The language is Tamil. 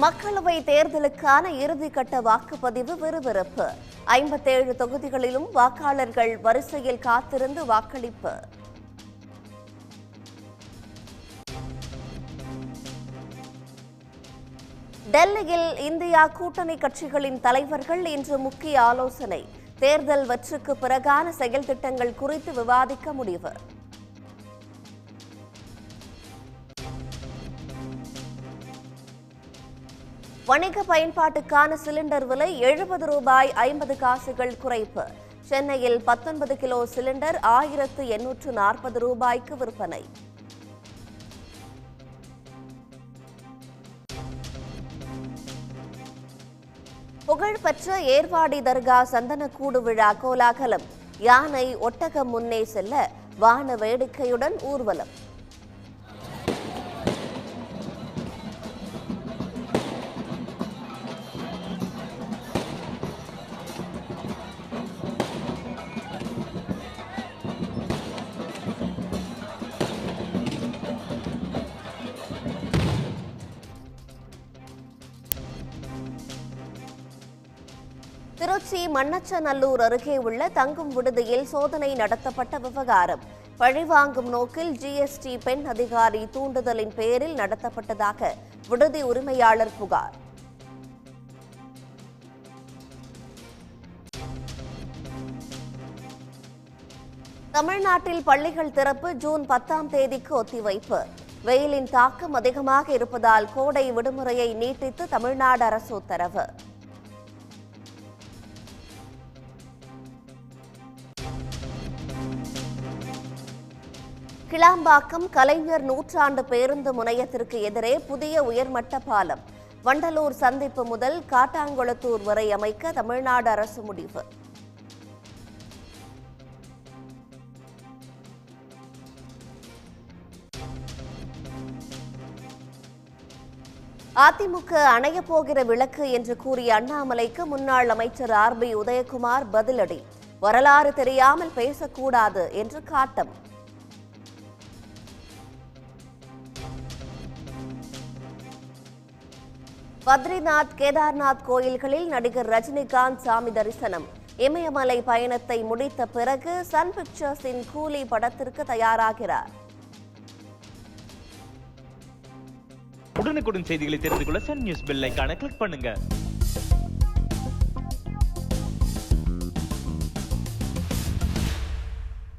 மக்களவை தேர்தலுக்கான இறுதிக்கட்ட வாக்குப்பதிவு விறுவிறுப்பு. 57 தொகுதிகளிலும் வாக்காளர்கள் வரிசையில் காத்திருந்து வாக்களிப்பு. டெல்லியில் இந்தியா கூட்டணி கட்சிகளின் தலைவர்கள் இன்று முக்கிய ஆலோசனை. தேர்தல் வெற்றிக்கு பிறகான செயல் திட்டங்கள் குறித்து விவாதிக்க முடிவு. வணிக பயன்பாட்டுக்கான சிலிண்டர் விலை ரூபாய் 70 குறைப்பு. சென்னையில் 19 கிலோ சிலிண்டர் 1840 ரூபாய்க்கு விற்பனை. புகழ்பெற்ற ஏர்வாடி தர்கா சந்தனக்கூடு விழா கோலாகலம். யானை ஒட்டகம் முன்னே செல்ல வான வேடிக்கையுடன் ஊர்வலம். திருச்சி மண்ணச்சநல்லூர் அருகே உள்ள தங்கும் விடுதியில் சோதனை நடத்தப்பட்ட விவகாரம். பழிவாங்கும் நோக்கில் ஜிஎஸ்டி பெண் அதிகாரி தூண்டுதலின் பேரில் நடத்தப்பட்டதாக விடுதி உரிமையாளர் புகார். தமிழ்நாட்டில் பள்ளிகள் திறப்பு ஜூன் 10ஆம் தேதிக்கு ஒத்திவைப்பு. வெயிலின் தாக்கம் அதிகமாக இருப்பதால் கோடை விடுமுறையை நீட்டித்து தமிழ்நாடு அரசு உத்தரவு. கிளாம்பாக்கம் கலைஞர் நூற்றாண்டு பேருந்து முனையத்திற்கு எதிரே புதிய உயர்மட்ட பாலம். வண்டலூர் சந்திப்பு முதல் காட்டாங்குளத்தூர் வரை அமைக்க தமிழ்நாடு அரசு முடிவு. அதிமுக அணையப் போகிற விளக்கு என்று கூறிய அண்ணாமலைக்கு முன்னாள் அமைச்சர் ஆர்பி உதயகுமார் பதிலடி. வரலாறு தெரியாமல் பேசக்கூடாது என்று காட்டம். பத்ரிநாத் கேதார்நாத் கோயில்களில் நடிகர் ரஜினிகாந்த் சாமி தரிசனம். இமயமலை பயணத்தை முடித்த பிறகு சன் பிக்சர்ஸின் கூலி படத்திற்கு தயாராகிறார். உடனுக்குடன் செய்திகளை தெரிந்து கொள்ள சன் நியூஸ் பெல் ஐகானை கிளிக் பண்ணுங்க.